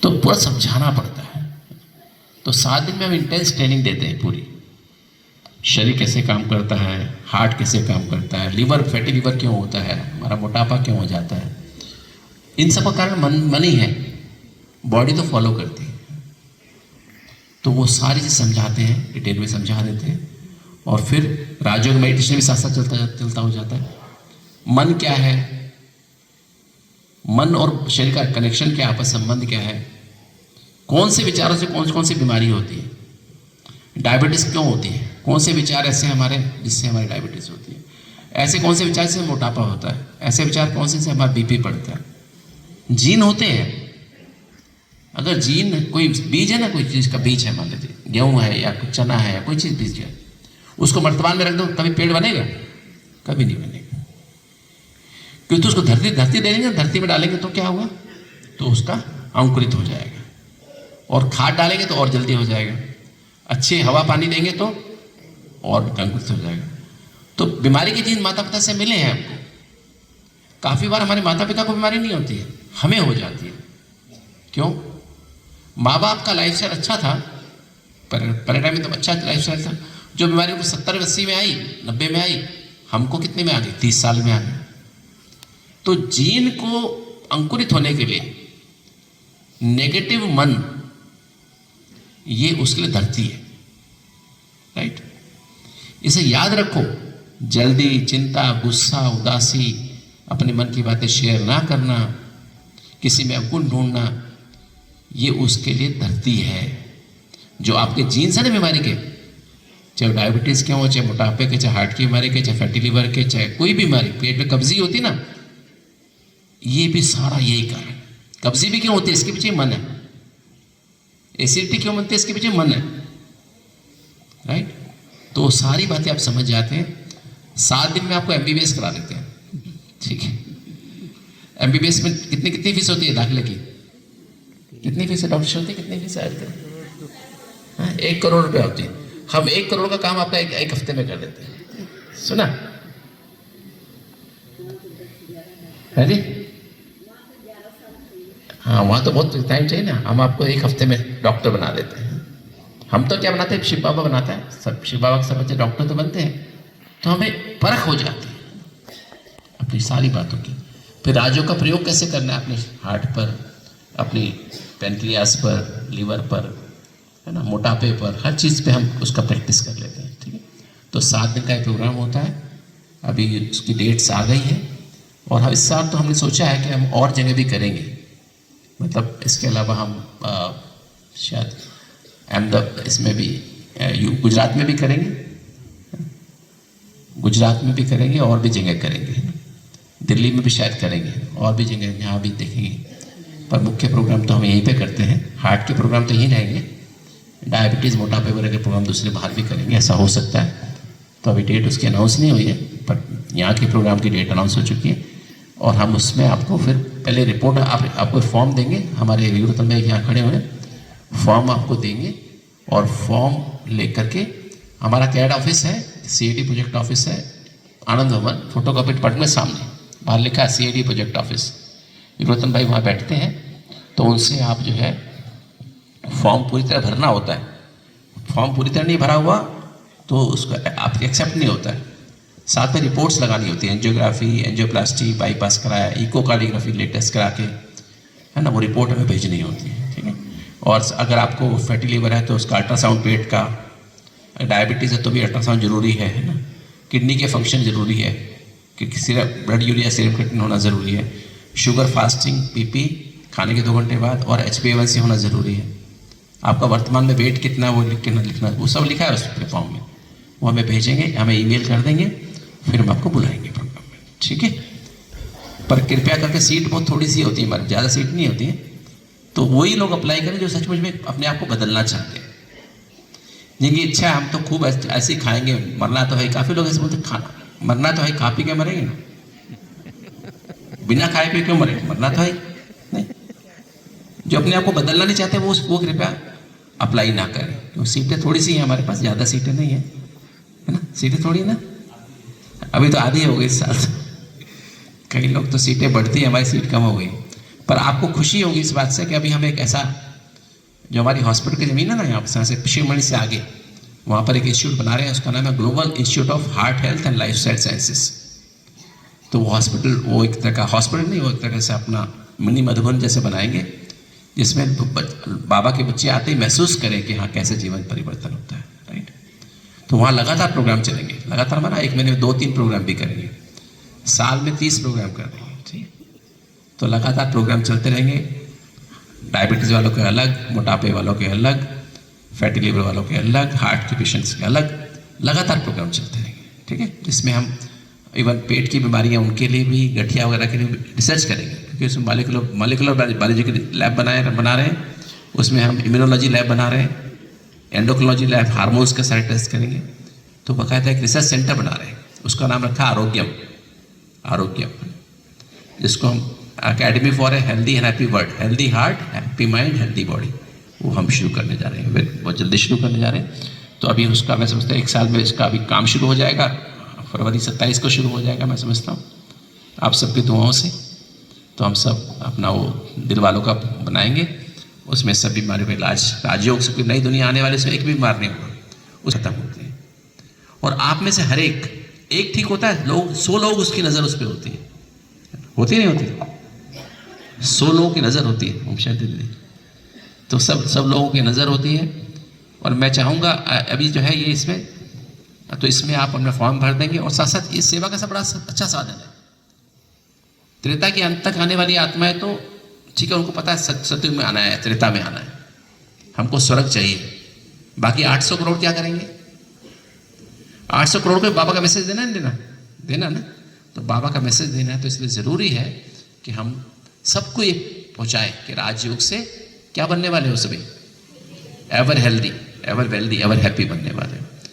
तो पूरा समझाना पड़ता है। तो 7 दिन में हम इंटेंस ट्रेनिंग देते हैं पूरी, शरीर कैसे काम करता है, हार्ट कैसे काम करता है, लीवर, फैटी लीवर क्यों होता है, हमारा मोटापा क्यों हो जाता है, इन सब का कारण मन ही है, बॉडी तो फॉलो करती है। तो वो सारी चीज़ समझाते हैं, डिटेल में समझा देते हैं। और फिर राजयोग मेडिटेशन भी साथ साथ चलता हो जाता है। मन क्या है, मन और शरीर का कनेक्शन क्या, आपस संबंध क्या है, कौन से विचारों से कौन सी बीमारी होती है, डायबिटीज क्यों होती है, कौन से विचार ऐसे हमारे जिससे हमारी डायबिटीज होती है, ऐसे कौन से विचार से मोटापा होता है, ऐसे विचार कौन से हमारा बीपी बढ़ता है। जीन होते हैं, अगर जीन कोई बीज है ना, कोई चीज़ का बीज है, मान लीजिए गेहूँ है या कुछ चना है या कोई चीज़ बीज है, उसको वर्तमान में रख दो, कभी पेड़ बनेगा? कभी नहीं बनेगा। क्योंकि तो उसको धरती दे देंगे, धरती में डालेंगे तो क्या होगा, तो उसका अंकुरित हो जाएगा। और खाद डालेंगे तो और जल्दी हो जाएगा, अच्छे हवा पानी देंगे तो और अंकुरित हो जाएगा। तो बीमारी के जीन माता पिता से मिले हैं हमको। काफ़ी बार हमारे माता पिता को बीमारी नहीं होती है, हमें हो जाती है। क्यों? माँ बाप का लाइफस्टाइल अच्छा था, पहले टाइम में तो अच्छा लाइफस्टाइल था। जो बीमारी को 70-80 में आई, 90 में आई, हमको कितने में आ गई? 30 साल में आ गई। तो जीन को अंकुरित होने के लिए नेगेटिव मन, ये उसके लिए धरती है, राइट? इसे याद रखो। जल्दी, चिंता, गुस्सा, उदासी, अपने मन की बातें शेयर ना करना, किसी में अवगुण ढूंढना, ये उसके लिए धरती है। जो आपके जीन्स है ना बीमारी के, चाहे डायबिटीज़ के हो, चाहे मोटापे के, चाहे हार्ट की बीमारी के, चाहे फैटी लीवर के, चाहे कोई बीमारी, पेट में कब्जी होती ना, ये भी सारा यही कारण। कब्जी भी क्यों होती है? इसके पीछे मन है। एसिडिटी क्यों बनती है? इसके पीछे मन है, राइट? तो सारी बातें आप समझ जाते हैं। 7 दिन में आपको MBBS करा देते हैं, ठीक है? MBBS में कितनी फीस होती है दाखिले की? कितनी फीस है डॉक्टर होती है? कितनी फीस है? 1 करोड़ रुपया होती है। हम 1 करोड़ का काम आपका एक हफ्ते में कर देते हैं। सुना है जी? हाँ, वहाँ तो बहुत टाइम चाहिए ना। हम आपको 1 हफ्ते में डॉक्टर बना देते हैं। हम तो क्या बनाते हैं? शिव बाबा बनाता है, सब शिव बाबा के सब बच्चे डॉक्टर तो बनते हैं। तो हमें परख हो जाती है अपनी सारी बातों की। फिर राजयोग का प्रयोग कैसे करना है अपने हार्ट पर, अपनी पेनक्रियास पर, लीवर पर, है ना, मोटापे पर, हर चीज़ पे हम उसका प्रैक्टिस कर लेते हैं, ठीक है? तो 7 दिन का एक प्रोग्राम होता है। अभी उसकी डेट्स आ गई है। और इस साल तो हमने सोचा है कि हम और जगह भी करेंगे। मतलब इसके अलावा हम शायद अहमदाबाद, इसमें भी गुजरात में भी करेंगे, गुजरात में भी करेंगे, और भी जगह करेंगे, दिल्ली में भी शायद करेंगे, और भी जगह यहाँ भी देखेंगे। पर मुख्य प्रोग्राम तो हम यहीं पे करते हैं। हार्ट के प्रोग्राम तो यहीं रहेंगे, डायबिटीज़, मोटापे वगैरह के प्रोग्राम दूसरे बाहर भी करेंगे, ऐसा हो सकता है। तो अभी डेट उसकी अनाउंस नहीं हुई है, पर यहाँ के प्रोग्राम की डेट अनाउंस हो चुकी है। और हम उसमें आपको फिर पहले रिपोर्ट, आपको फॉर्म देंगे। हमारे विक्रोतन भाई यहाँ खड़े हुए, फॉर्म आपको देंगे। और फॉर्म लेकर के हमारा कैड ऑफिस है, CID प्रोजेक्ट ऑफिस है, आनंद भवन, फोटोकॉपी डिपार्टमेंट में सामने बाहर लिखा है CID प्रोजेक्ट ऑफिस। विक्रोतन भाई वहाँ बैठते हैं। तो उनसे आप जो है फॉर्म पूरी तरह भरना होता है। फॉर्म पूरी तरह नहीं भरा हुआ तो उसको आप एक्सेप्ट नहीं होता है। साथ में रिपोर्ट्स लगानी होती है, एंजियोग्राफी, एंजियोप्लास्टी, बाईपास कराया, इकोकार्डियोग्राफी लेटेस्ट करा के, है ना, वो रिपोर्ट हमें भेजनी होती है, ठीक है? और अगर आपको फैटी लीवर है तो उसका अल्ट्रासाउंड पेट का, डायबिटीज़ है तो भी अल्ट्रासाउंड जरूरी है ना, किडनी के फंक्शन जरूरी है, क्योंकि सिर्फ ब्लड यूरिया, सीरम क्रिएटिनिन होना ज़रूरी है, शुगर फास्टिंग, PP खाने के 2 घंटे बाद, और HbA1c होना ज़रूरी है। आपका वर्तमान में वेट कितना वो लिखना, वो सब लिखा है उस फॉर्म में। वो हमें भेजेंगे, हमें ईमेल कर देंगे, फिर हम आपको बुलाएंगे प्रोग्राम में, ठीक है? पर कृपया करके सीट बहुत थोड़ी सी होती है हमारी, ज़्यादा सीट नहीं होती है। तो वही लोग अप्लाई करें जो सचमुच में अपने आप को बदलना चाहते हैं, जिनकी इच्छा हम तो खूब ऐसे ही खाएंगे, मरना तो है। काफ़ी लोग ऐसे बोलते खाना मरना तो है, खा पी के मरेंगे ना, बिना खाए पी क्यों मरेंगे? मरना तो है नहीं। जो अपने आप को बदलना नहीं चाहते वो कृपया अप्लाई ना करें। तो सीटें थोड़ी सी हैं हमारे पास, ज़्यादा सीटें नहीं हैं, है ना, सीटें थोड़ी ना, अभी तो आधी हो गई इस साल। कई लोग तो सीटें बढ़ती हैं, हमारी सीट कम हो गई। पर आपको खुशी होगी इस बात से कि अभी हम एक ऐसा, जो हमारी हॉस्पिटल की ज़मीन है ना यहाँ से शिवमणि से आगे, वहाँ पर एक इंस्टीट्यूट बना रहे हैं, उसका नाम है global institute of heart health and lifestyle sciences. तो वो हॉस्पिटल, वो एक तरह का हॉस्पिटल नहीं, वो एक तरह से अपना मिनी मधुबन जैसे बनाएंगे, जिसमें बाबा के बच्चे आते ही महसूस करें कि हाँ कैसे जीवन परिवर्तन होता है, राइट। तो वहाँ लगातार प्रोग्राम चलेंगे, लगातार हमारा 1 महीने में 2-3 प्रोग्राम भी करेंगे, साल में 30 प्रोग्राम कर देंगे, ठीक है। तो लगातार प्रोग्राम चलते रहेंगे, डायबिटीज़ वालों के अलग, मोटापे वालों के अलग, फैटी लिवर वालों के अलग, हार्ट के पेशेंट्स के अलग, लगातार प्रोग्राम चलते रहेंगे, ठीक है। जिसमें हम इवन पेट की बीमारियां उनके लिए भी, गठिया वगैरह के लिए रिसर्च करेंगे, क्योंकि उसमें मॉलिकुलर बायोलॉजी के लैब बना रहे हैं, उसमें हम इम्यूनोलॉजी लैब बना रहे हैं, एंडोक्रोलॉजी लैब, हार्मोन्स का सारे टेस्ट करेंगे। तो बाकायदा एक रिसर्च सेंटर बना रहे हैं, उसका नाम रखा आरोग्यम, जिसको हम academy for a healthy and happy world, healthy heart, happy mind, healthy body, वो हम शुरू करने जा रहे हैं, बहुत जल्दी शुरू करने जा रहे हैं। तो अभी उसका मैं समझता हूँ 1 साल में इसका अभी काम शुरू हो जाएगा, फरवरी 27 को शुरू हो जाएगा, मैं समझता हूँ आप सबकी दुआओं से। तो हम सब अपना वो दिल वालों का बनाएंगे, उसमें सब बीमारियों का इलाज, राजयोग से कोई नई दुनिया आने वाले से एक भी बीमार नहीं होगा, उस खत्म होते हैं। और आप में से हर एक ठीक होता है, लोग 100 लोग उसकी नज़र उस पर होती है, नहीं होती? 100 लोगों की नज़र होती है, शायद दीदी, तो सब लोगों की नज़र होती है। और मैं चाहूँगा अभी जो है ये इसमें, तो इसमें आप अपना फॉर्म भर देंगे, और साथ साथ ये सेवा का सब बड़ा अच्छा साधन है। त्रेता के अंत तक आने वाली आत्माएं तो ठीक है, उनको पता है सतयुग में आना है, त्रेता में आना है, हमको स्वर्ग चाहिए, बाकी 800 करोड़ क्या करेंगे? 800 करोड़ को बाबा का मैसेज देना ना, तो बाबा का मैसेज देना है, तो इसलिए ज़रूरी है कि हम सबको ये पहुँचाएं कि राजयोग से क्या बनने वाले हो सभी? Ever healthy, ever wealthy, ever happy बनने वाले हो।